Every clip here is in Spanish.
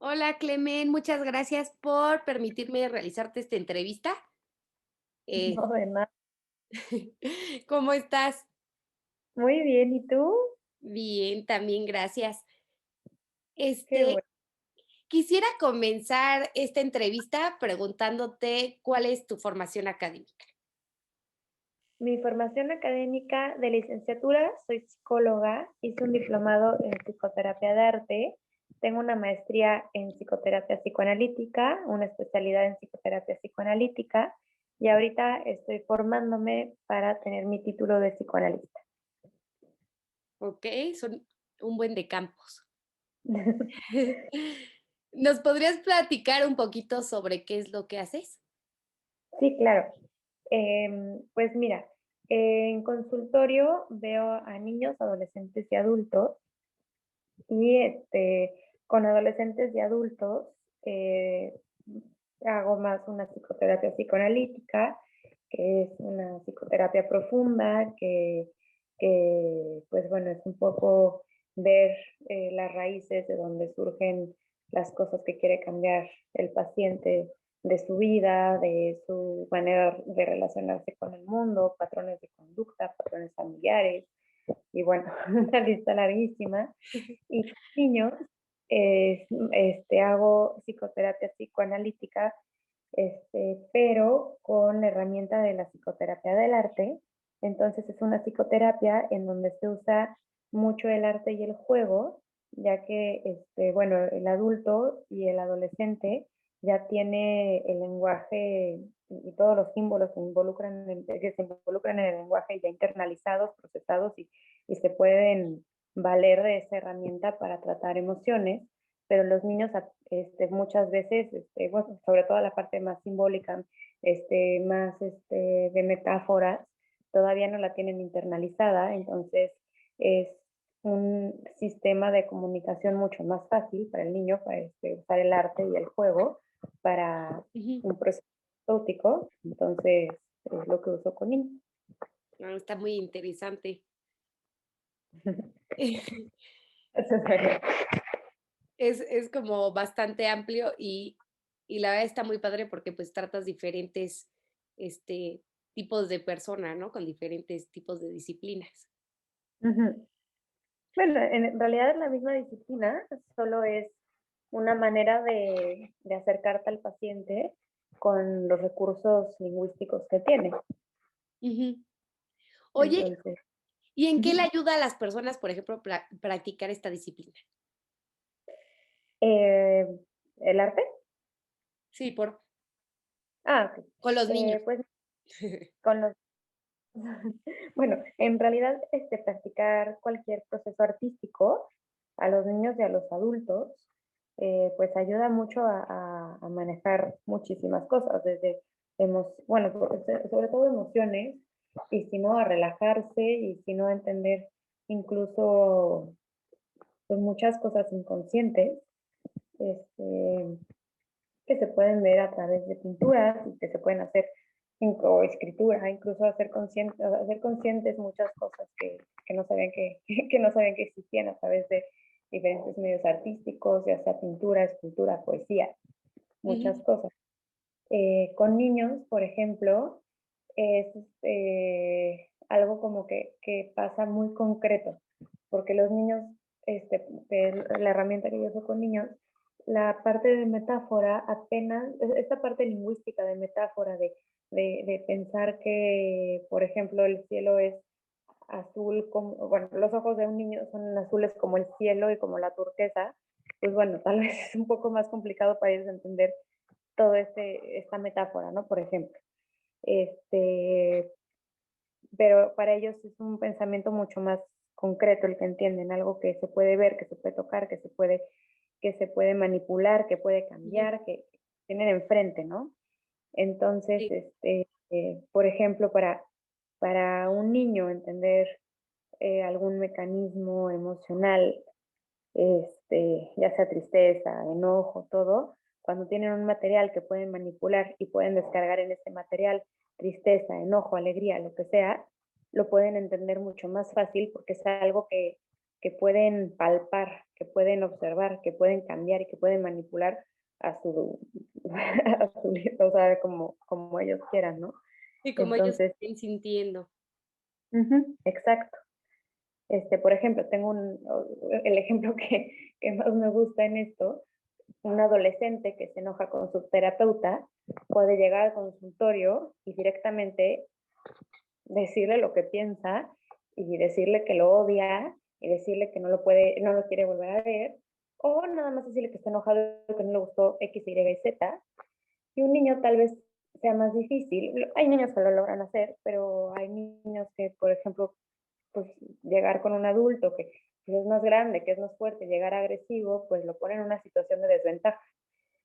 Hola, Clemen, muchas gracias por permitirme realizarte esta entrevista. Eh, No, de nada. ¿Cómo estás? Muy bien, ¿y tú? Bien, también gracias. Qué Este, bueno. Quisiera comenzar esta entrevista preguntándote cuál es tu formación académica. Mi formación académica de licenciatura, soy psicóloga, hice un diplomado en psicoterapia de arte, tengo una maestría en psicoterapia psicoanalítica, una especialidad en psicoterapia psicoanalítica y ahorita estoy formándome para tener mi título de psicoanalista. ¿Ok? Son un buen de campos. ¿Nos podrías platicar un poquito sobre qué es lo que haces? Sí, claro. Pues mira, en consultorio veo a niños, adolescentes y adultos. Y con adolescentes y adultos eh, hago más una psicoterapia psicoanalítica, que es una psicoterapia profunda, que pues bueno, es un poco ver las raíces de donde surgen las cosas que quiere cambiar el paciente de su vida, de su manera de relacionarse con el mundo, patrones de conducta, patrones familiares, y bueno, una lista larguísima. Y con niños hago psicoterapia psicoanalítica, pero con la herramienta de la psicoterapia del arte. Entonces es una psicoterapia en donde se usa mucho el arte y el juego, ya que bueno, el adulto y el adolescente ya tiene el lenguaje y todos los símbolos que se involucran en el lenguaje ya internalizados, procesados y se pueden valer de esa herramienta para tratar emociones, pero los niños muchas veces, bueno, sobre todo la parte más simbólica, más de metáforas, todavía no la tienen internalizada, entonces es un sistema de comunicación mucho más fácil para el niño, para usar el arte y el juego para Ujú. un proceso terapéutico, entonces es lo que uso con niños. Ah, está muy interesante. Es como bastante amplio y la verdad está muy padre porque, pues, tratas diferentes, este, tipos de persona, ¿no? Con diferentes tipos de disciplinas. Ujú. Bueno, en realidad es la misma disciplina, solo es una manera de acercarte al paciente con los recursos lingüísticos que tiene. Ujú. Oye, Entonces, ¿y en qué le ujú. ayuda a las personas, por ejemplo, practicar esta disciplina? Eh, ¿El arte? Sí, por Ah, ok. con los niños. Pues con los... Bueno, en realidad practicar cualquier proceso artístico a los niños y a los adultos, pues ayuda mucho a manejar muchísimas cosas, desde, bueno, sobre todo emociones, y si no, a relajarse, y si no, a entender incluso pues, muchas cosas inconscientes, este, que se pueden ver a través de pinturas y que se pueden hacer o escritura, incluso hacer conscientes muchas cosas que no sabían que no sabían que existían a través de diferentes medios artísticos, ya sea pintura, escultura, poesía, muchas Ujú. cosas. Con niños, por ejemplo, es algo como que pasa muy concreto, porque los niños, la herramienta que yo uso con niños, la parte de metáfora apenas, esta parte lingüística de metáfora, de pensar que, por ejemplo, el cielo es azul, como, bueno, los ojos de un niño son azules como el cielo y como la turquesa, pues bueno, tal vez es un poco más complicado para ellos entender todo esta metáfora, ¿no? Por ejemplo. Este, pero para ellos es un pensamiento mucho más concreto el que entienden, algo que se puede ver, que se puede tocar, que se puede manipular, que puede Ujú. cambiar, que tienen enfrente, ¿no? Entonces, Sí. por ejemplo, para un niño entender algún mecanismo emocional, ya sea tristeza, enojo, todo, cuando tienen un material que pueden manipular y pueden descargar en ese material tristeza, enojo, alegría, lo que sea, lo pueden entender mucho más fácil porque es algo que pueden palpar, que pueden observar, que pueden cambiar y que pueden manipular a su, o sea, como ellos quieran, ¿no? Y como ellos Entonces, estén sintiendo. ujú, exacto. Por ejemplo, tengo el ejemplo que más me gusta en esto, un adolescente que se enoja con su terapeuta puede llegar al consultorio y directamente decirle lo que piensa y decirle que lo odia y decirle que no lo quiere volver a ver, o nada más decirle que está enojado, que no le gustó X, Y y Z. Y un niño tal vez sea más difícil. Hay niños que lo logran hacer, pero hay niños que, por ejemplo, pues llegar con un adulto que es más grande, que es más fuerte, llegar agresivo, pues lo pone en una situación de desventaja.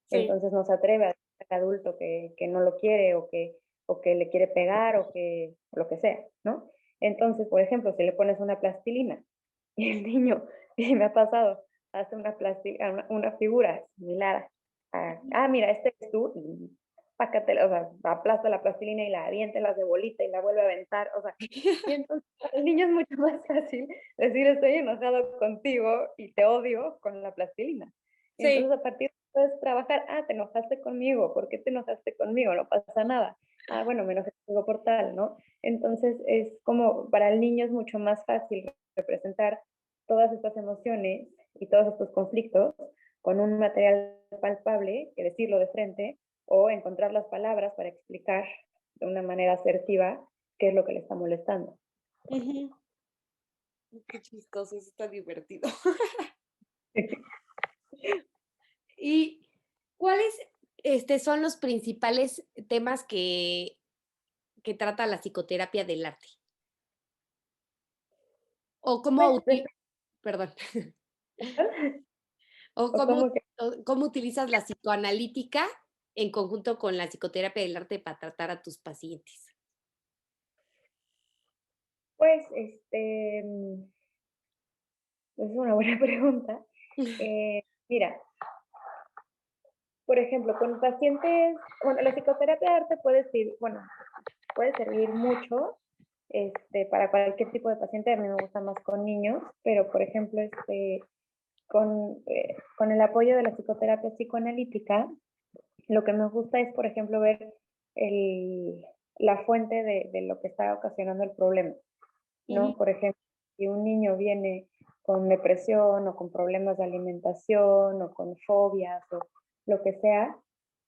Sí. Entonces no se atreve a decir al adulto que no lo quiere o que le quiere pegar o que lo que sea, ¿no? Entonces, por ejemplo, si le pones una plastilina y el niño, y me ha pasado, hace una figura similar mira, este es tú, y pácatela, o sea, aplasta la plastilina y la avienta en las de bolita y la vuelve a aventar, o sea, y entonces para el niño es mucho más fácil decir estoy enojado contigo y te odio con la plastilina. Y Sí. entonces a partir de puedes trabajar, te enojaste conmigo, ¿por qué te enojaste conmigo? No pasa nada. Bueno, me enojé contigo por tal, ¿no? Entonces es como, para el niño es mucho más fácil representar todas estas emociones y todos estos conflictos con un material palpable que decirlo de frente o encontrar las palabras para explicar de una manera asertiva qué es lo que le está molestando. Ujú. Qué chistoso, eso está divertido. ¿Y cuáles, son los principales temas que trata la psicoterapia del arte? O cómo Pues, perdón, o como que, o cómo utilizas la psicoanalítica en conjunto con la psicoterapia del arte para tratar a tus pacientes. pues, es una buena pregunta. Mira, por ejemplo, con pacientes, bueno, la psicoterapia de arte puede servir mucho para cualquier tipo de paciente. A mí me gusta más con niños, pero por ejemplo, con el apoyo de la psicoterapia psicoanalítica, lo que me gusta es, por ejemplo, ver el, la fuente de lo que está ocasionando el problema, Ujú, ¿no? Por ejemplo, si un niño viene con depresión o con problemas de alimentación o con fobias o lo que sea,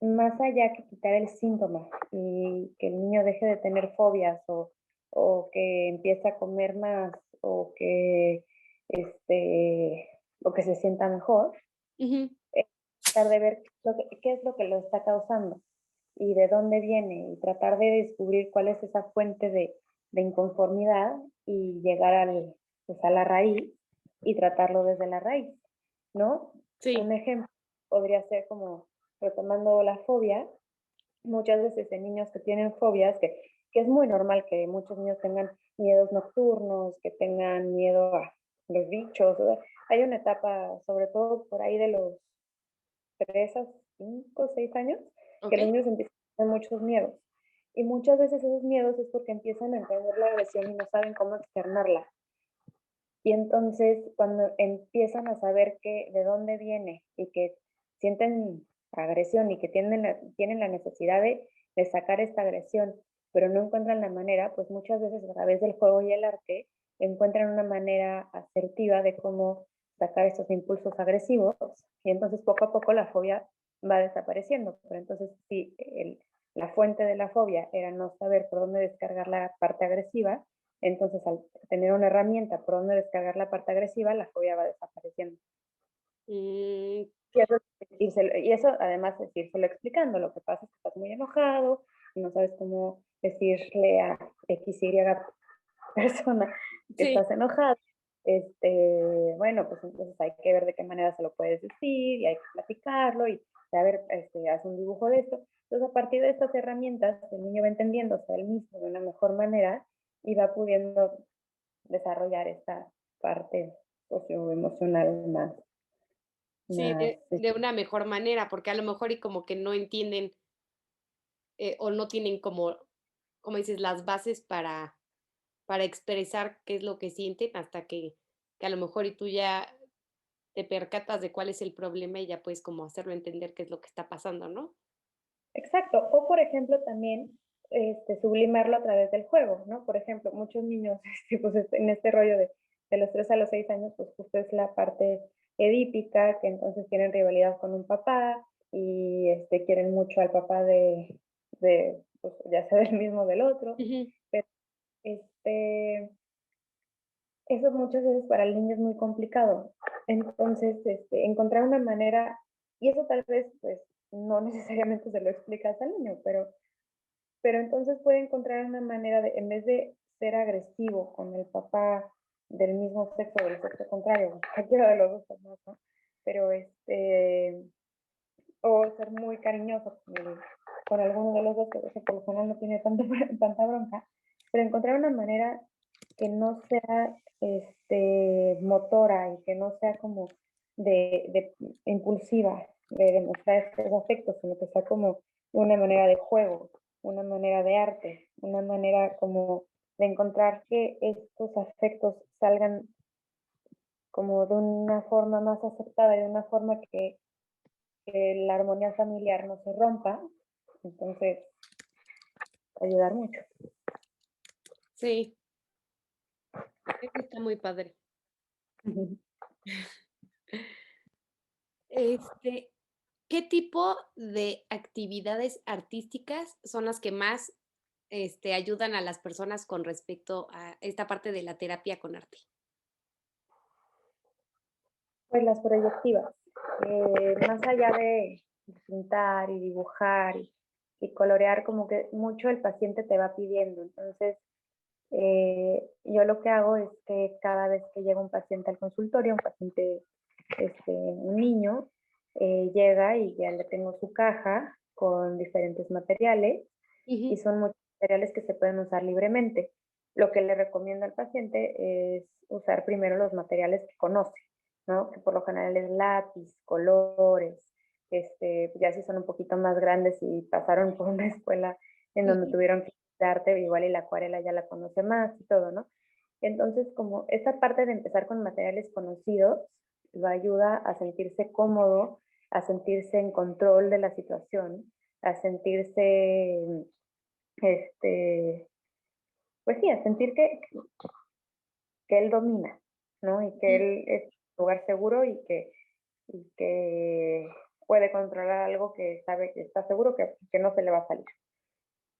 más allá que quitar el síntoma y que el niño deje de tener fobias o que empiece a comer más o que, este, o que se sienta mejor, ujú, tratar de ver qué es lo que lo está causando y de dónde viene y tratar de descubrir cuál es esa fuente de inconformidad y llegar pues a la raíz y tratarlo desde la raíz, ¿no? Un sí, ejemplo podría ser como retomando la fobia, muchas veces en niños que tienen fobias, que es muy normal que muchos niños tengan miedos nocturnos, que tengan miedo a los bichos, ¿verdad? Hay una etapa, sobre todo por ahí de los 3 a 5, 6 años, que los okey. niños empiezan a tener muchos miedos. Y muchas veces esos miedos es porque empiezan a entender la agresión y no saben cómo externarla. Y entonces, cuando empiezan a saber de dónde viene y que sienten agresión y que tienen la necesidad de sacar esta agresión, pero no encuentran la manera, pues muchas veces a través del juego y el arte encuentran una manera asertiva de cómo sacar estos impulsos agresivos y entonces poco a poco la fobia va desapareciendo. Pero entonces, si la fuente de la fobia era no saber por dónde descargar la parte agresiva, entonces, al tener una herramienta por donde descargar la parte agresiva, la fobia va desapareciendo. Mm, Y eso además es írselo explicando. Lo que pasa es que estás muy enojado y no sabes cómo decirle a X, Y persona que sí, estás enojado. Bueno, pues entonces hay que ver de qué manera se lo puedes decir y hay que platicarlo y a ver, haz un dibujo de esto. Entonces, a partir de estas herramientas, el niño va entendiéndose a él mismo de una mejor manera y va pudiendo desarrollar esta parte socioemocional sí, más, de una mejor manera, porque a lo mejor y como que no entienden, o no tienen como dices, las bases para expresar qué es lo que sienten hasta que a lo mejor y tú ya te percatas de cuál es el problema y ya puedes como hacerlo entender qué es lo que está pasando, ¿no? Exacto. O, por ejemplo, también sublimarlo a través del juego, ¿no? Por ejemplo, muchos niños, pues, en este rollo de los 3 a los 6 años, pues justo es la parte edípica, que entonces tienen rivalidad con un papá y quieren mucho al papá pues, ya sea del mismo o del otro. Ujú. Pero este, eso muchas veces para el niño es muy complicado. Entonces, encontrar una manera, y eso tal vez, pues, no necesariamente se lo explicas al niño, pero entonces puede encontrar una manera de, en vez de ser agresivo con el papá del mismo sexo o del sexo contrario, cualquiera de los dos papás, ¿no? Pero o ser muy cariñoso con alguno de los dos, que por lo general no tiene tanta bronca, pero encontrar una manera que no sea motora y que no sea como de impulsiva de demostrar estos afectos, sino que sea como una manera de juego, una manera de arte, una manera como de encontrar que estos afectos salgan como de una forma más aceptada y de una forma que la armonía familiar no se rompa. Entonces, ayudar mucho. Sí, eso está muy padre. Este, ¿qué tipo de actividades artísticas son las que más, ayudan a las personas con respecto a esta parte de la terapia con arte? Pues las proyectivas, más allá de pintar y dibujar y colorear, como que mucho el paciente te va pidiendo. Entonces, yo lo que hago es que cada vez que llega un paciente al consultorio, un paciente, un niño, llega y ya le tengo su caja con diferentes materiales y Ujú, son muchos materiales que se pueden usar libremente. Lo que le recomiendo al paciente es usar primero los materiales que conoce, ¿no? Que por lo general es lápiz, colores, ya si son un poquito más grandes y pasaron por una escuela en donde ujú. tuvieron que arte, igual y la acuarela ya la conoce más y todo, ¿no? Entonces, como esa parte de empezar con materiales conocidos, lo ayuda a sentirse cómodo, a sentirse en control de la situación, a sentirse, pues sí, a sentir que él domina, ¿no? Y que Mm, él es un lugar seguro y que puede controlar algo que sabe que está seguro que no se le va a salir.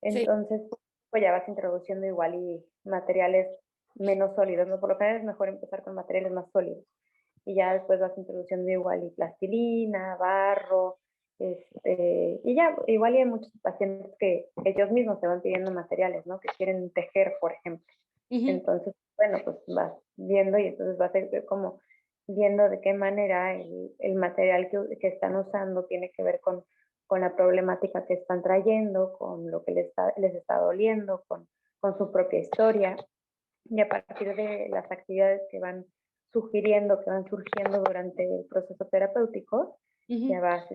sí, Entonces, pues ya vas introduciendo igual y materiales menos sólidos, ¿no? Por lo general es mejor empezar con materiales más sólidos. Y ya después vas introduciendo igual y plastilina, barro, y ya igual y hay muchos pacientes que ellos mismos te van pidiendo materiales, ¿no? Que quieren tejer, por ejemplo. ujú, Entonces, bueno, pues vas viendo y entonces vas como viendo de qué manera el material que están usando tiene que ver con la problemática que están trayendo, con lo que les está doliendo, con su propia historia. Y a partir de las actividades que van sugiriendo, que van surgiendo durante el proceso terapéutico, ya ujú. vas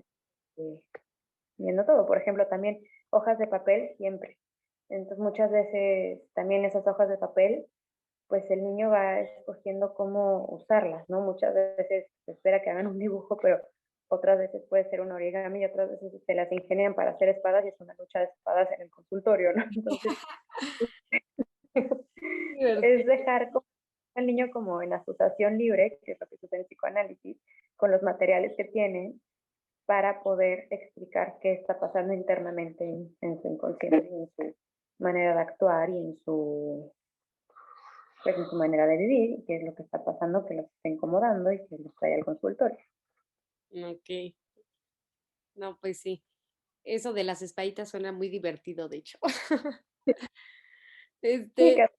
viendo todo. Por ejemplo, también hojas de papel siempre. Entonces, muchas veces también esas hojas de papel pues el niño va escogiendo cómo usarlas, ¿no? Muchas veces se espera que hagan un dibujo, pero otras veces puede ser un origami y otras veces se las ingenian para hacer espadas y es una lucha de espadas en el consultorio, ¿no? Entonces, es Divertido. dejar al niño como en asociación libre, que es lo que sucede en psicoanálisis, con los materiales que tienen para poder explicar qué está pasando internamente en su inconsciente y en su manera de actuar y pues, en su manera de vivir, qué es lo que está pasando, que los está incomodando y que los trae al consultorio. Okey. No, pues sí. Eso de las espaditas suena muy divertido, de hecho. Sí, Este, que es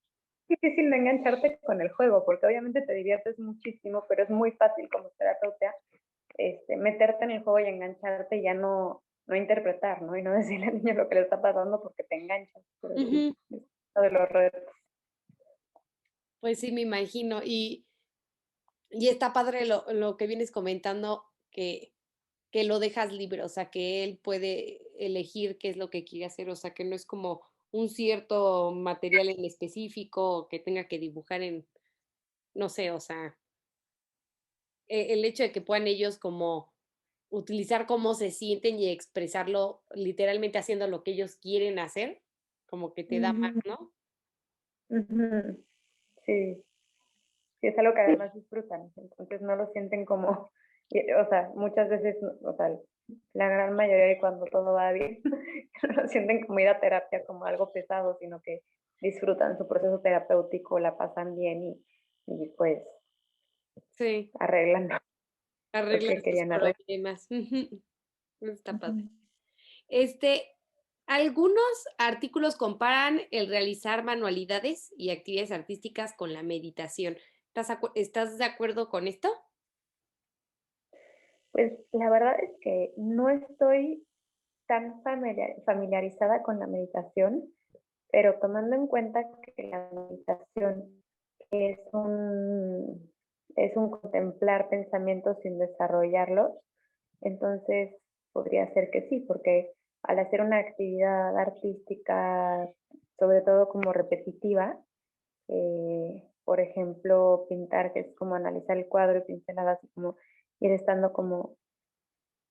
difícil no engancharte con el juego, porque obviamente te diviertes muchísimo, pero es muy fácil como terapeuta meterte en el juego y engancharte y ya no interpretar, ¿no? Y no decirle al niño lo que le está pasando porque te enganchas. Pero sí, ujú, es uno de los retos. pues sí, me imagino. Y está padre lo que vienes comentando, que lo dejas libre, o sea, que él puede elegir qué es lo que quiere hacer, o sea, que no es como un cierto material en específico, o que tenga que dibujar en, no sé, o sea, el hecho de que puedan ellos como utilizar cómo se sienten y expresarlo literalmente haciendo lo que ellos quieren hacer, como que te da más, Ujú, ¿no? ujú. Sí, sí, es algo que además disfrutan, entonces no lo sienten como, o sea, muchas veces, o sea, la gran mayoría de cuando todo va bien, no lo sienten como ir a terapia como algo pesado, sino que disfrutan su proceso terapéutico, la pasan bien y pues Sí, arreglan lo arreglan que sus querían arreglar. problemas. Ujú, está padre. Ujú. Este, algunos artículos comparan el realizar manualidades y actividades artísticas con la meditación. ¿Estás de acuerdo con esto? Pues la verdad es que no estoy tan familiarizada con la meditación, pero tomando en cuenta que la meditación es es un contemplar pensamientos sin desarrollarlos, entonces podría ser que sí, porque al hacer una actividad artística, sobre todo como repetitiva, por ejemplo, pintar, que es como analizar el cuadro y pinceladas, y como ir estando como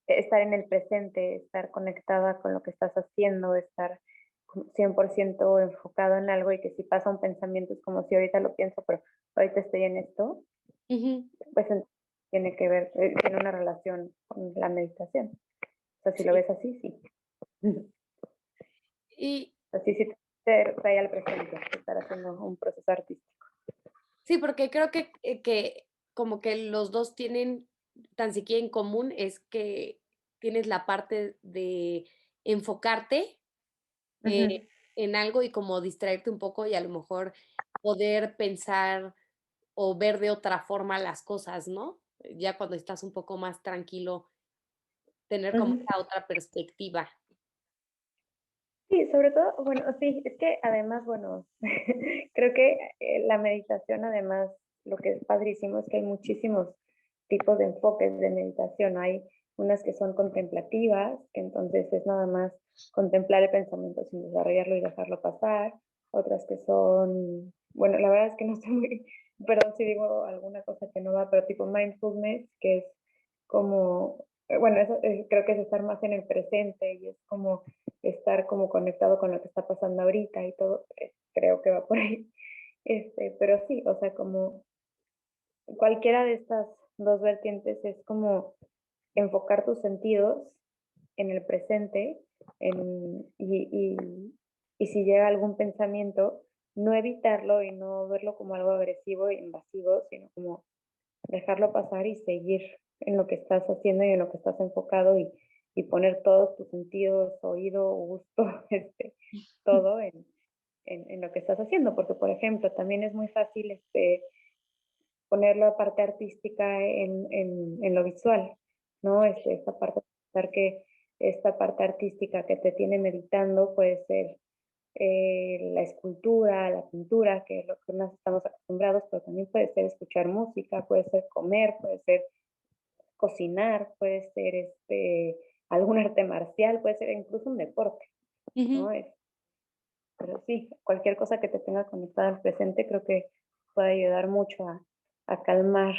estar en el presente, estar conectada con lo que estás haciendo, estar 100% enfocado en algo y que si pasa un pensamiento es como si ahorita lo pienso, pero ahorita estoy en esto, Ujú, pues tiene que ver, tiene una relación con la meditación. O sea, si lo sí. ves así, sí. Ujú. Y Así sí te trae al presente, estar haciendo un proceso artístico. sí, porque creo que como que los 2 tienen tan siquiera en común, es que tienes la parte de enfocarte, eh, Ujú. en algo y como distraerte un poco y a lo mejor poder pensar o ver de otra forma las cosas, ¿no? Ya cuando estás un poco más tranquilo, tener como Ujú. esa otra perspectiva. Sí, sobre todo, bueno, sí, es que además, bueno, creo que la meditación, además, lo que es padrísimo es que hay muchísimos tipos de enfoques de meditación. Hay unas que son contemplativas, que entonces es nada más contemplar el pensamiento sin desarrollarlo y dejarlo pasar. Otras que son, bueno, la verdad es que no estoy muy, perdón si digo alguna cosa que no va, pero tipo mindfulness, que es como, bueno, eso creo que es estar más en el presente y es como estar como conectado con lo que está pasando ahorita y todo, creo que va por ahí. Pero sí, o sea, como cualquiera de estas dos vertientes es como enfocar tus sentidos en el presente y si llega algún pensamiento, no evitarlo y no verlo como algo agresivo e invasivo, sino como dejarlo pasar y seguir en lo que estás haciendo y en lo que estás enfocado y poner todos tus sentidos, oído, gusto, todo en lo que estás haciendo, porque por ejemplo, también es muy fácil poner la parte artística en lo visual, ¿no? Esta parte, pensar que esta parte artística que te tiene meditando puede ser la escultura, la pintura, que es lo que más estamos acostumbrados, pero también puede ser escuchar música, puede ser comer, puede ser cocinar, puede ser algún arte marcial, puede ser incluso un deporte, Ujú. ¿no? Pero sí, cualquier cosa que te tenga conectada al presente creo que puede ayudar mucho a calmar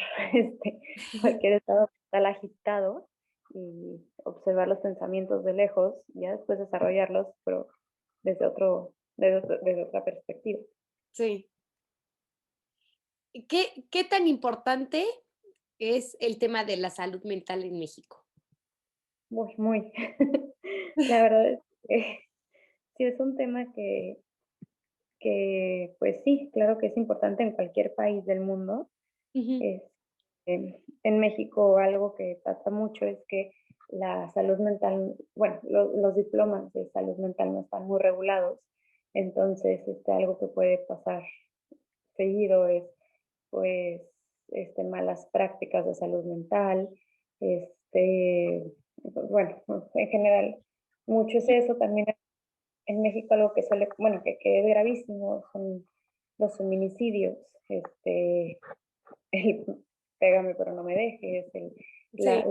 cualquier estado mental agitado y observar los pensamientos de lejos y ya después desarrollarlos, pero desde otra perspectiva. Sí. ¿Qué tan importante es el tema de la salud mental en México? Muy, muy. La verdad es que sí es un tema que, pues sí, claro que es importante en cualquier país del mundo. Ujú, En México algo que pasa mucho es que la salud mental, bueno, los diplomas de salud mental no están muy regulados, entonces algo que puede pasar seguido es pues malas prácticas de salud mental, pues, bueno, en general, mucho es eso, también en México algo que suele, bueno, que es gravísimo son los feminicidios, el pégame pero no me dejes, la, sí,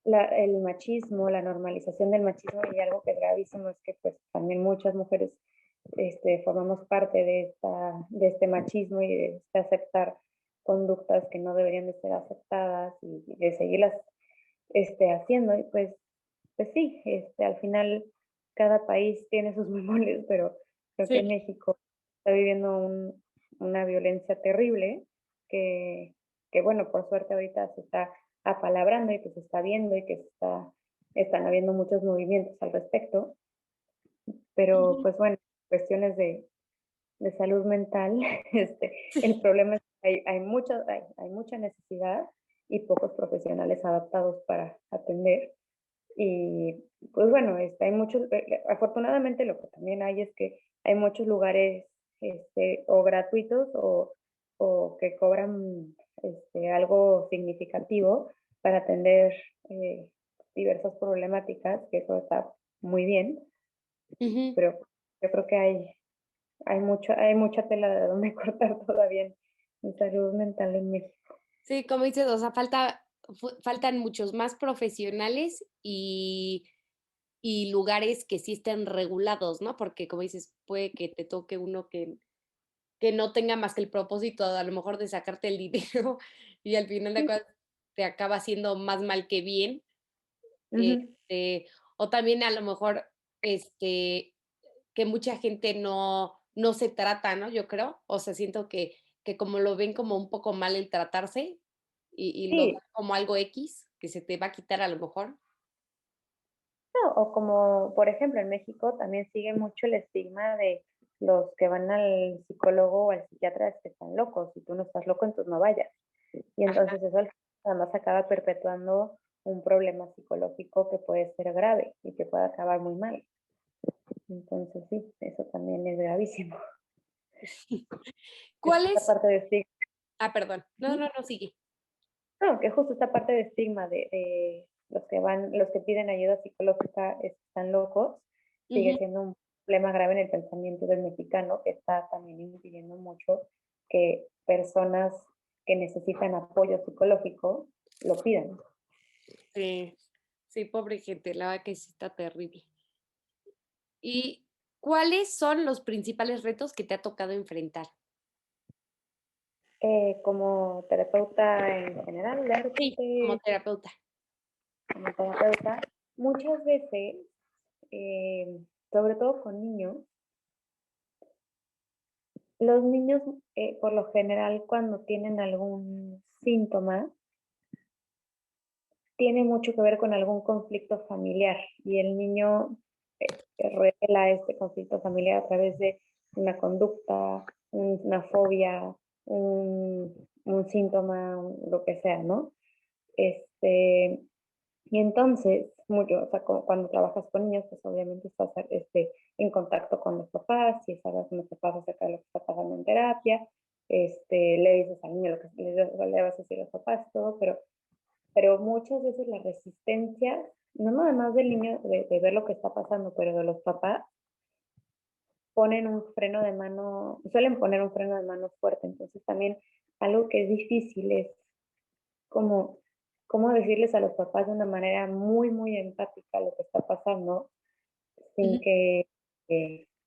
la, el machismo, la normalización del machismo y algo que es gravísimo es que pues también muchas mujeres formamos parte de este machismo y de este aceptar conductas que no deberían de ser aceptadas y de seguirlas haciendo. Y pues sí, al final cada país tiene sus memorias, pero creo que Sí. México está viviendo una violencia terrible que, que, bueno, por suerte ahorita se está apalabrando y que se está viendo y que están habiendo muchos movimientos al respecto, pero Ujú. pues bueno, cuestiones de salud mental, el problema es que hay mucha necesidad y pocos profesionales adaptados para atender. Y pues bueno, hay muchos, afortunadamente lo que también hay es que hay muchos lugares o gratuitos o que cobran algo significativo para atender eh, diversas problemáticas, que eso está muy bien, Ujú. pero yo creo que hay mucha tela de donde cortar todavía en salud mental en México. Sí, como dices, o sea, faltan muchos más profesionales y lugares que sí estén regulados, ¿no? Porque, como dices, puede que te toque uno que no tenga más que el propósito, a lo mejor, de sacarte el dinero, y al final de Sí, cuentas te acaba haciendo más mal que bien. ujú. O también a lo mejor, este, que mucha gente no se trata, ¿no? Yo creo. O sea, siento que como lo ven como un poco mal el tratarse y lo ven Sí, como algo x, que se te va a quitar a lo mejor. no, o como, por ejemplo, en México también sigue mucho el estigma de los que van al psicólogo o al psiquiatra es que están locos. Si tú no estás loco, entonces no vayas. Y Ajá, entonces eso además acaba perpetuando un problema psicológico que puede ser grave y que puede acabar muy mal. Entonces sí, eso también es gravísimo. ¿cuál Esta es? parte de estigma. Perdón. No, Ujú. no, no, sigue. No, que justo esta parte de estigma de los que piden ayuda psicológica están locos, sigue Ujú. siendo un problema grave en el pensamiento del mexicano, que está también impidiendo mucho que personas que necesitan apoyo psicológico lo pidan. Sí, sí, pobre gente, la verdad que sí está terrible. ¿Y cuáles son los principales retos que te ha tocado enfrentar? Como terapeuta en general, de Sí, como repente, terapeuta. como terapeuta, muchas veces, eh, sobre todo con niños, los niños, por lo general, cuando tienen algún síntoma, tiene mucho que ver con algún conflicto familiar y el niño revela este conflicto familiar a través de una conducta, una fobia, un síntoma, lo que sea, ¿no? Este, y entonces, mucho, o sea, cuando trabajas con niños, pues obviamente estás en contacto con los papás, y sabes con los papás acerca de lo que está pasando en terapia, le dices al niño lo que le vas a decir a los papás, todo, pero muchas veces la resistencia, no nada más del niño de ver lo que está pasando, pero de los papás, ponen un freno de mano, suelen poner un freno de mano fuerte. Entonces también algo que es difícil es como, cómo decirles a los papás de una manera muy, muy empática lo que está pasando, Ujú. sin que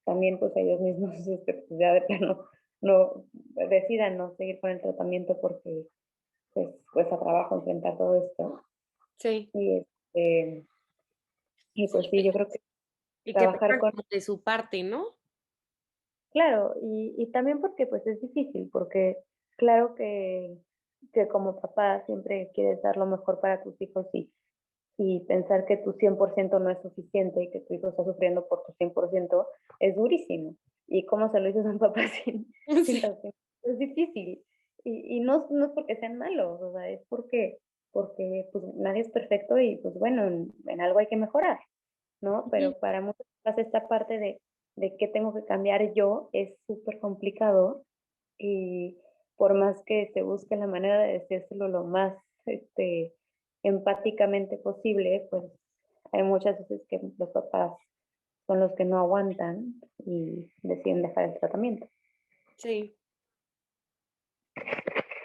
también pues ellos mismos pues, ya de plano no decidan no seguir con el tratamiento porque pues cuesta trabajo enfrentar todo esto. Sí, Y, y sí, pues sí, yo creo que y que trabajar pongan con, como de su parte, ¿no? claro, y también porque pues es difícil, porque claro que como papá siempre quieres dar lo mejor para tus hijos y pensar que tu 100% no es suficiente y que tu hijo está sufriendo por tu 100% es durísimo. ¿Y cómo se lo dices a un papá sin Sí. lastimar? Es difícil. Y no, no es porque sean malos, o sea, es porque pues, nadie es perfecto y pues bueno, en algo hay que mejorar. ¿No? Ujú. Pero para muchos esta parte de qué tengo que cambiar yo es súper complicado y por más que se busque la manera de decírselo lo más empáticamente posible, pues hay muchas veces que los papás son los que no aguantan y deciden dejar el tratamiento. Sí.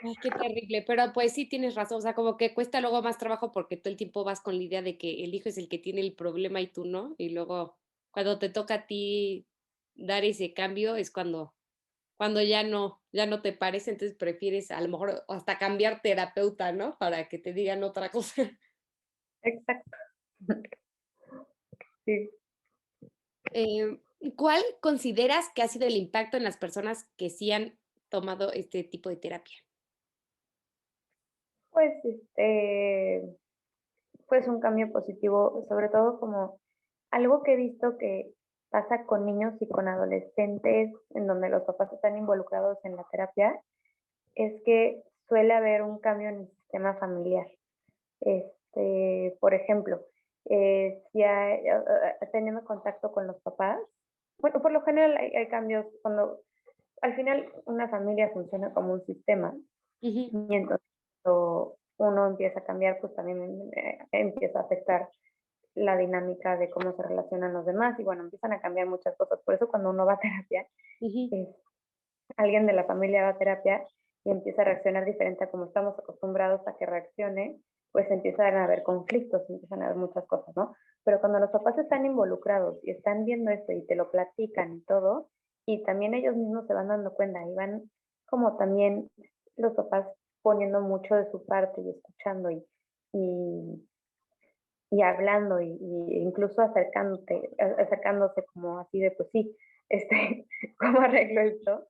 Ay, qué terrible, pero pues sí tienes razón, o sea, como que cuesta luego más trabajo porque todo el tiempo vas con la idea de que el hijo es el que tiene el problema y tú no, y luego cuando te toca a ti dar ese cambio es cuando cuando ya no te parece, entonces prefieres a lo mejor hasta cambiar terapeuta, ¿no? Para que te digan otra cosa. Exacto. Sí. ¿Cuál consideras que ha sido el impacto en las personas que sí han tomado este tipo de terapia? Pues, pues un cambio positivo, sobre todo como algo que he visto que pasa con niños y con adolescentes, en donde los papás están involucrados en la terapia, es que suele haber un cambio en el sistema familiar. Por ejemplo, si teniendo contacto con los papás, bueno, por lo general hay cambios cuando al final una familia funciona como un sistema Ujú, y entonces cuando uno empieza a cambiar, pues también empieza a afectar la dinámica de cómo se relacionan los demás y bueno, empiezan a cambiar muchas cosas. Por eso cuando uno va a terapia, ujú, es, alguien de la familia va a terapia y empieza a reaccionar diferente a como estamos acostumbrados a que reaccione, pues empiezan a haber conflictos, empiezan a haber muchas cosas, ¿no? Pero cuando los papás están involucrados y están viendo esto y te lo platican y todo, y también ellos mismos se van dando cuenta y van como también los papás poniendo mucho de su parte y escuchando y, y hablando incluso acercándose como así de, pues sí, ¿cómo arreglo esto?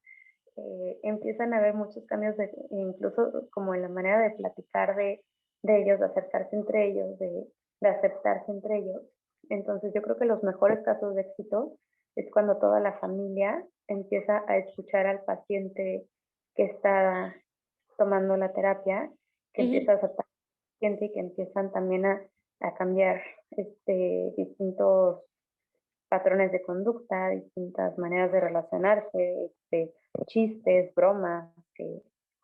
Empiezan a haber muchos cambios, incluso como en la manera de platicar de ellos, de acercarse entre ellos, de aceptarse entre ellos. Entonces yo creo que los mejores casos de éxito es cuando toda la familia empieza a escuchar al paciente que está tomando la terapia, que ujú, empieza a aceptar al paciente y que empiezan también a cambiar distintos patrones de conducta, distintas maneras de relacionarse, chistes, bromas, que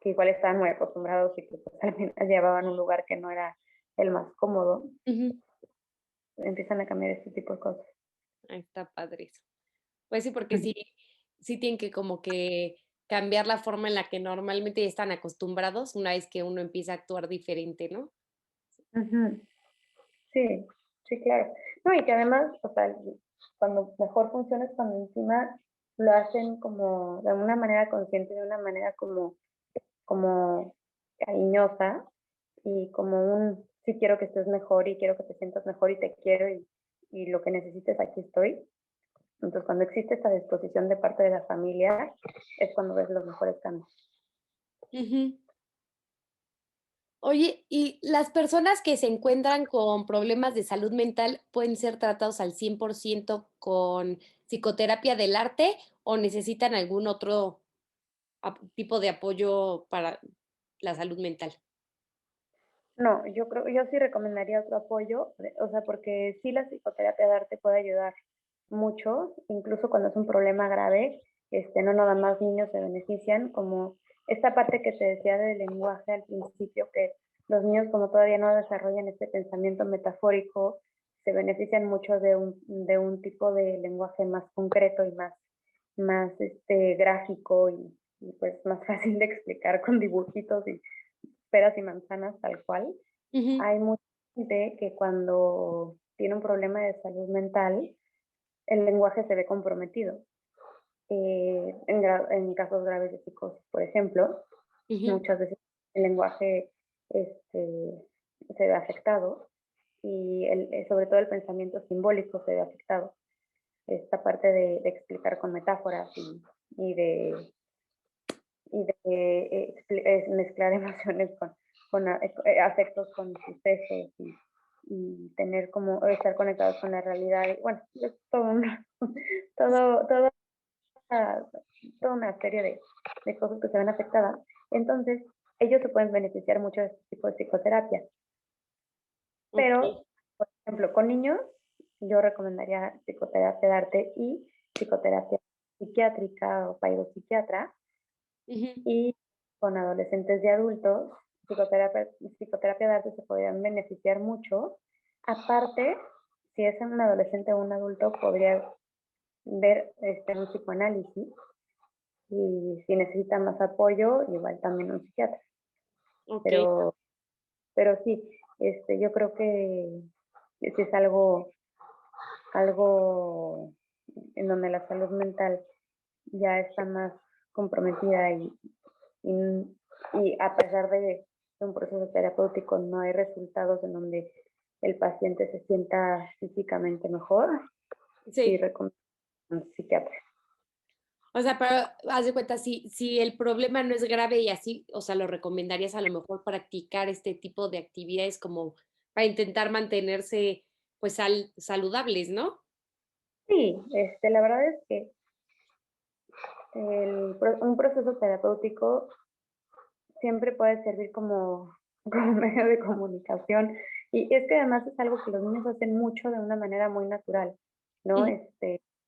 igual estaban muy acostumbrados y que pues, al final llevaban un lugar que no era el más cómodo, ujú. empiezan a cambiar este tipo de cosas. Ah, está padre eso. Pues sí, porque sí tienen que como que cambiar la forma en la que normalmente ya están acostumbrados una vez que uno empieza a actuar diferente, ¿no? Ujú. Sí, sí, claro. No, y que además, o sea, cuando mejor funciona es cuando encima lo hacen como de una manera consciente, de una manera como cariñosa y como un, sí quiero que estés mejor y quiero que te sientas mejor y te quiero y lo que necesites aquí estoy. Entonces, cuando existe esta disposición de parte de la familia, es cuando ves los mejores cambios. Ujú. Oye, ¿y las personas que se encuentran con problemas de salud mental pueden ser tratados al 100% con psicoterapia del arte o necesitan algún otro tipo de apoyo para la salud mental? No, yo sí recomendaría otro apoyo, o sea, porque sí la psicoterapia de arte puede ayudar mucho, incluso cuando es un problema grave, no nada más niños se benefician, como esta parte que te decía del lenguaje al principio, que los niños como todavía no desarrollan este pensamiento metafórico, se benefician mucho de un tipo de lenguaje más concreto y más gráfico y pues más fácil de explicar con dibujitos y peras y manzanas tal cual. Ujú, Hay mucha gente que cuando tiene un problema de salud mental, el lenguaje se ve comprometido. En casos graves de psicosis, por ejemplo, ujú. muchas veces el lenguaje se ve afectado y sobre todo el pensamiento simbólico se ve afectado. Esta parte de explicar con metáforas y de, mezclar emociones con afectos con sucesos y tener como estar conectados con la realidad. Y, bueno, es todo todo, todo, toda una serie de cosas que se ven afectadas. Entonces, ellos se pueden beneficiar mucho de este tipo de psicoterapia. Pero, Okey. por ejemplo, con niños, yo recomendaría psicoterapia de arte y psicoterapia psiquiátrica o psiquiatra. Ujú. Y con adolescentes y adultos, psicoterapia de arte se podrían beneficiar mucho. Aparte, si es un adolescente o un adulto, podría ver un psicoanálisis y si necesita más apoyo, igual también un psiquiatra. Okey. Pero, pero sí, yo creo que sí es algo en donde la salud mental ya está más comprometida y, y a pesar de un proceso terapéutico no hay resultados en donde el paciente se sienta físicamente mejor, sí Sí. recomiendo un psiquiatra. O sea, pero haz de cuenta, si el problema no es grave y así, o sea, lo recomendarías a lo mejor practicar este tipo de actividades como para intentar mantenerse, pues, saludables, ¿no? Sí, la verdad es que un proceso terapéutico siempre puede servir como, como medio de comunicación. Y es que además es algo que los niños hacen mucho de una manera muy natural, ¿no? Ujú.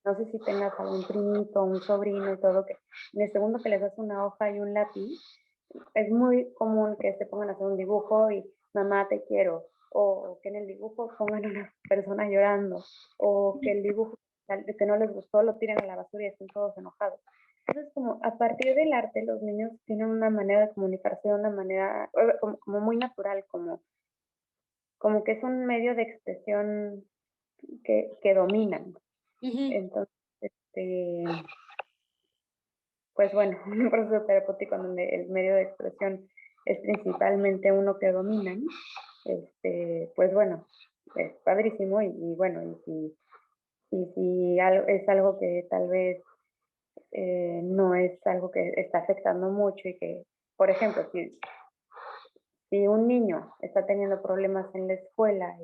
No sé si tengas algún primito, un sobrino y todo, que en el segundo que les das una hoja y un lápiz, es muy común que se pongan a hacer un dibujo y mamá te quiero, o que en el dibujo pongan a una persona llorando, o que el dibujo que no les gustó lo tiren a la basura y estén todos enojados. Entonces, como a partir del arte, los niños tienen una manera de comunicarse de una manera como muy natural, como que es un medio de expresión que dominan. Ujú. Entonces, pues bueno, un proceso terapéutico en donde el medio de expresión es principalmente uno que dominan, pues bueno, es padrísimo y bueno, y si es algo que tal vez no es algo que está afectando mucho y que, por ejemplo, si un niño está teniendo problemas en la escuela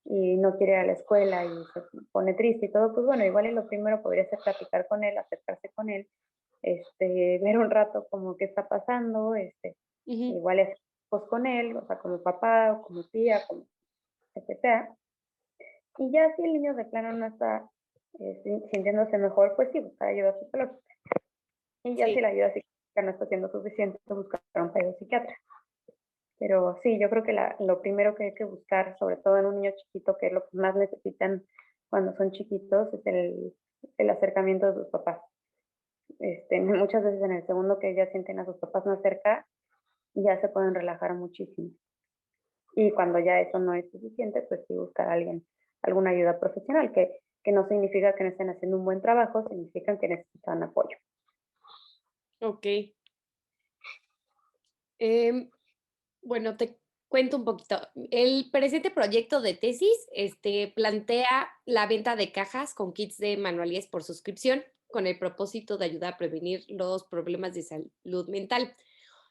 y no quiere ir a la escuela y se pone triste y todo, pues bueno, igual y lo primero podría ser platicar con él, acercarse con él, ver un rato como qué está pasando, Ujú. igual es pues con él, o sea, como papá o como tía, como etcétera. Y ya si el niño de plano no está sintiéndose mejor, pues sí, buscar ayuda psicológica. Y ya Sí. si la ayuda psicológica no está siendo suficiente, pues buscar un psiquiatra. Pero sí, yo creo que lo primero que hay que buscar, sobre todo en un niño chiquito, que es lo que más necesitan cuando son chiquitos, es el acercamiento de sus papás. Muchas veces en el segundo que ya sienten a sus papás más cerca, ya se pueden relajar muchísimo. Y cuando ya eso no es suficiente, pues sí buscar a alguien, alguna ayuda profesional, que no significa que no estén haciendo un buen trabajo, significa que necesitan apoyo. Okey. Em, bueno, te cuento un poquito. El presente proyecto de tesis, plantea la venta de cajas con kits de manualidades por suscripción, con el propósito de ayudar a prevenir los problemas de salud mental.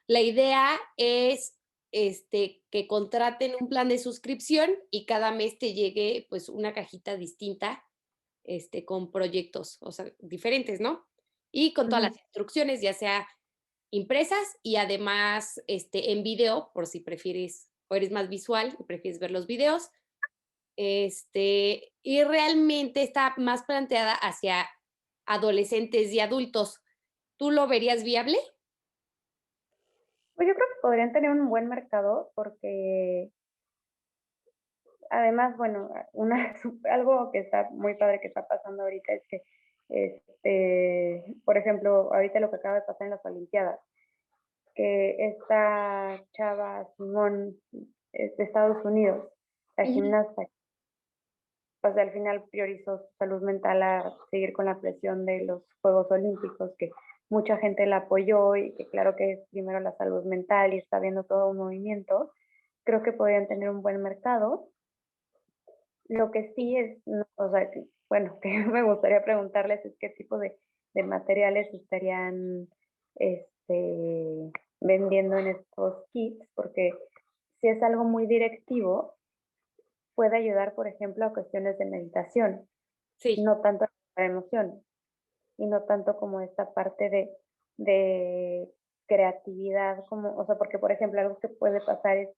La idea es, que contraten un plan de suscripción y cada mes te llegue, pues, una cajita distinta, con proyectos, o sea, diferentes, ¿no? Y con todas las Ujú. instrucciones, ya sea impresas y además, en video, por si prefieres o eres más visual y prefieres ver los videos. Y realmente está más planteada hacia adolescentes y adultos. ¿Tú lo verías viable? Pues yo creo que podrían tener un buen mercado porque además, bueno, algo que está muy padre que está pasando ahorita es que, por ejemplo, ahorita lo que acaba de pasar en las Olimpiadas, que esta chava Simón es de Estados Unidos, la Ujú. gimnasta, pues al final priorizó su salud mental a seguir con la presión de los Juegos Olímpicos, que mucha gente la apoyó y que claro que es primero la salud mental y está viendo todo un movimiento, creo que podrían tener un buen mercado. Lo que sí es, o sea, bueno, que me gustaría preguntarles es qué tipo de materiales estarían vendiendo en estos kits, porque si es algo muy directivo, puede ayudar, por ejemplo, a cuestiones de meditación, Sí. no tanto para emociones, y no tanto como esta parte de creatividad, como, o sea, porque, por ejemplo, algo que puede pasar es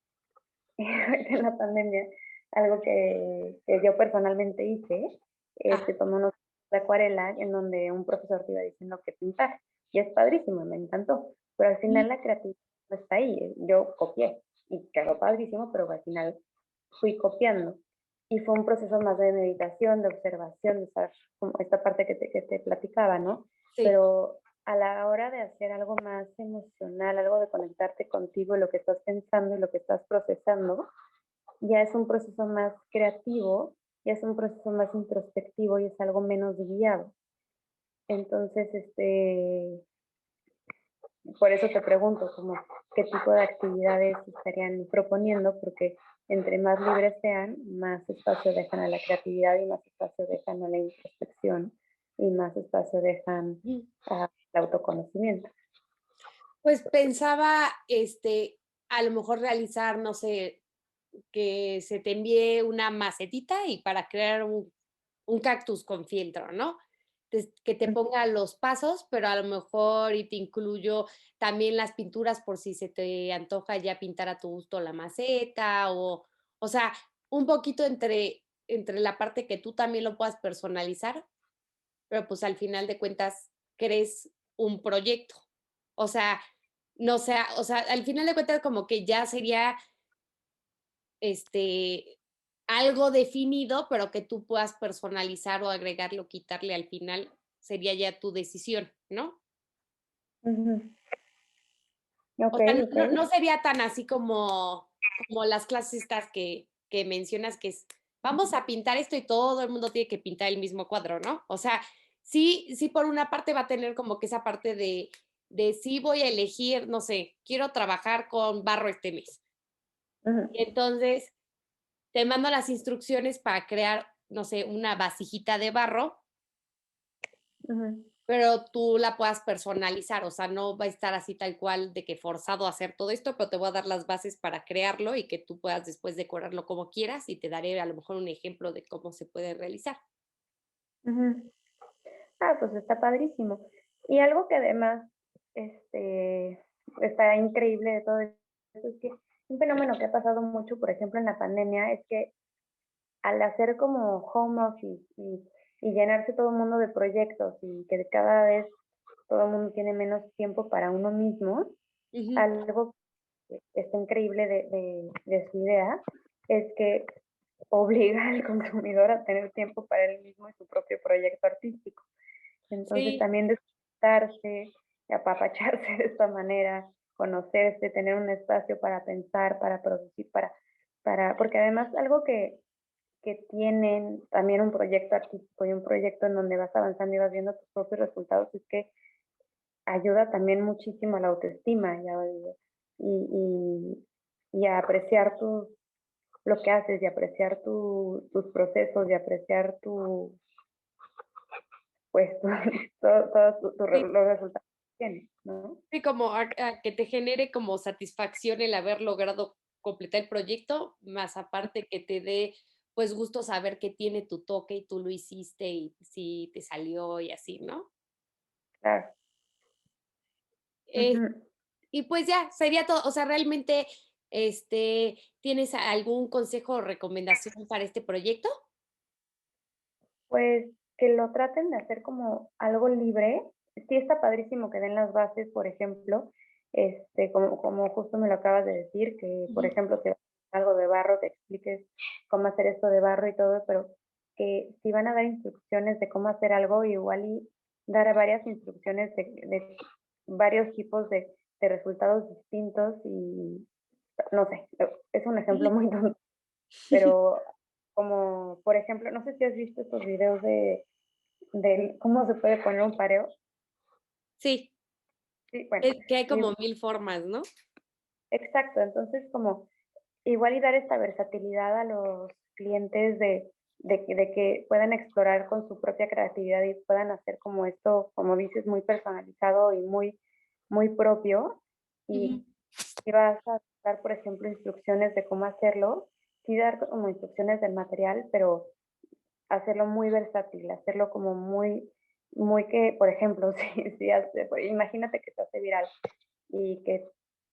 en la pandemia, algo que yo personalmente hice, Ah, tomé unos de acuarela en donde un profesor te iba diciendo que pintar, y es padrísimo, me encantó, pero al ujú. final la creatividad no está ahí, yo copié, y quedó padrísimo, pero al final fui copiando, y fue un proceso más de meditación, de observación, de estar, como esta parte que te platicaba, ¿no? Sí. Pero a la hora de hacer algo más emocional, algo de conectarte contigo, lo que estás pensando y lo que estás procesando, ya es un proceso más creativo, ya es un proceso más introspectivo y es algo menos guiado. Entonces, por eso te pregunto, como qué tipo de actividades estarían proponiendo, porque entre más libres sean, más espacio dejan a la creatividad y más espacio dejan a la introspección y más espacio dejan Ujú. al autoconocimiento. Pues pensaba, a lo mejor realizar, no sé, que se te envíe una macetita y para crear un cactus con fieltro, ¿no? Que te ponga los pasos, pero a lo mejor y te incluyo también las pinturas por si se te antoja ya pintar a tu gusto la maceta o sea, un poquito entre la parte que tú también lo puedas personalizar, pero pues al final de cuentas crees un proyecto. O sea, no sea, o sea, al final de cuentas como que ya sería este, algo definido, pero que tú puedas personalizar o agregarle o quitarle al final, sería ya tu decisión, ¿no? Ujú. O Ok, sea, ok. no sería tan así como las clases estas que mencionas que es, vamos a pintar esto y todo el mundo tiene que pintar el mismo cuadro, ¿no? O sea, sí por una parte va a tener como que esa parte de sí voy a elegir, no sé, quiero trabajar con barro este mes. Ujú, Y entonces te mando las instrucciones para crear, no sé, una vasijita de barro, ujú. pero tú la puedas personalizar, o sea, no va a estar así tal cual de que forzado a hacer todo esto, pero te voy a dar las bases para crearlo y que tú puedas después decorarlo como quieras y te daré a lo mejor un ejemplo de cómo se puede realizar. Ujú. Ah, pues está padrísimo. Y algo que además está increíble de todo esto es que un fenómeno que ha pasado mucho, por ejemplo, en la pandemia, es que al hacer como home office y llenarse todo el mundo de proyectos y que cada vez todo el mundo tiene menos tiempo para uno mismo, Ujú. algo que está increíble de su idea es que obliga al consumidor a tener tiempo para él mismo y su propio proyecto artístico. Entonces Sí, también desconectarse, apapacharse de esta manera, conocerse, tener un espacio para pensar, para producir, porque además algo que tienen también un proyecto artístico y un proyecto en donde vas avanzando y vas viendo tus propios resultados es que ayuda también muchísimo a la autoestima y, y a apreciar lo que haces y apreciar tus procesos y apreciar pues, todos sí, los resultados que tienes, ¿no? sí, como a que te genere como satisfacción el haber logrado completar el proyecto, más aparte que te dé, pues, gusto saber que tiene tu toque y tú lo hiciste y sí te salió y así, ¿no? Claro. Eh Ujú. Y pues ya, sería todo. O sea, realmente, ¿tienes algún consejo o recomendación para este proyecto? Pues que lo traten de hacer como algo libre. Sí está padrísimo que den las bases, por ejemplo, como justo me lo acabas de decir, que por Ujú. ejemplo, si vas a hacer algo de barro, te expliques cómo hacer esto de barro y todo, pero que si van a dar instrucciones de cómo hacer algo, igual y dar varias instrucciones de varios tipos de resultados distintos y no sé, es un ejemplo Sí. muy tonto, pero como por ejemplo, no sé si has visto estos videos de cómo se puede poner un pareo. Sí, Sí, bueno, que hay y como 1000 formas, ¿no? exacto, entonces como igual y dar esta versatilidad a los clientes de que puedan explorar con su propia creatividad y puedan hacer como esto, como dices, muy personalizado y muy propio. Y Ujú. si vas a dar, por ejemplo, instrucciones de cómo hacerlo, sí dar como instrucciones del material, pero hacerlo muy versátil, hacerlo como muy que, por ejemplo, imagínate que se hace viral y que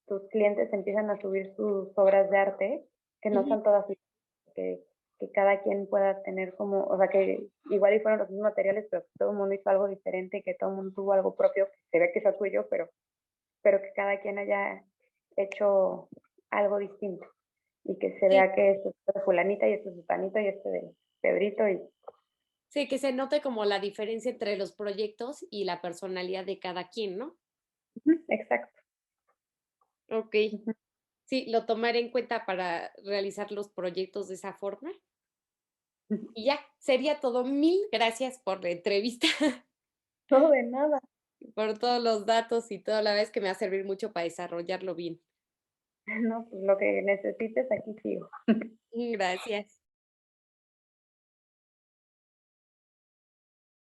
tus clientes empiezan a subir sus obras de arte, que no Ujú. son todas iguales, que cada quien pueda tener como, o sea, que igual y fueron los mismos materiales, pero que todo el mundo hizo algo diferente, que todo el mundo tuvo algo propio, que se ve que es tuyo, pero que cada quien haya hecho algo distinto y que se Sí, vea que esto es de fulanita y esto es de panito y este de Pedrito y sí, que se note como la diferencia entre los proyectos y la personalidad de cada quien, ¿no? ujú, exacto. Okey. Ujú. Sí, lo tomaré en cuenta para realizar los proyectos de esa forma. Ujú. Y ya, sería todo. Mil gracias por la entrevista. No, de nada. por todos los datos y toda la vez que me va a servir mucho para desarrollarlo bien. No, pues lo que necesites, aquí sigo. Gracias.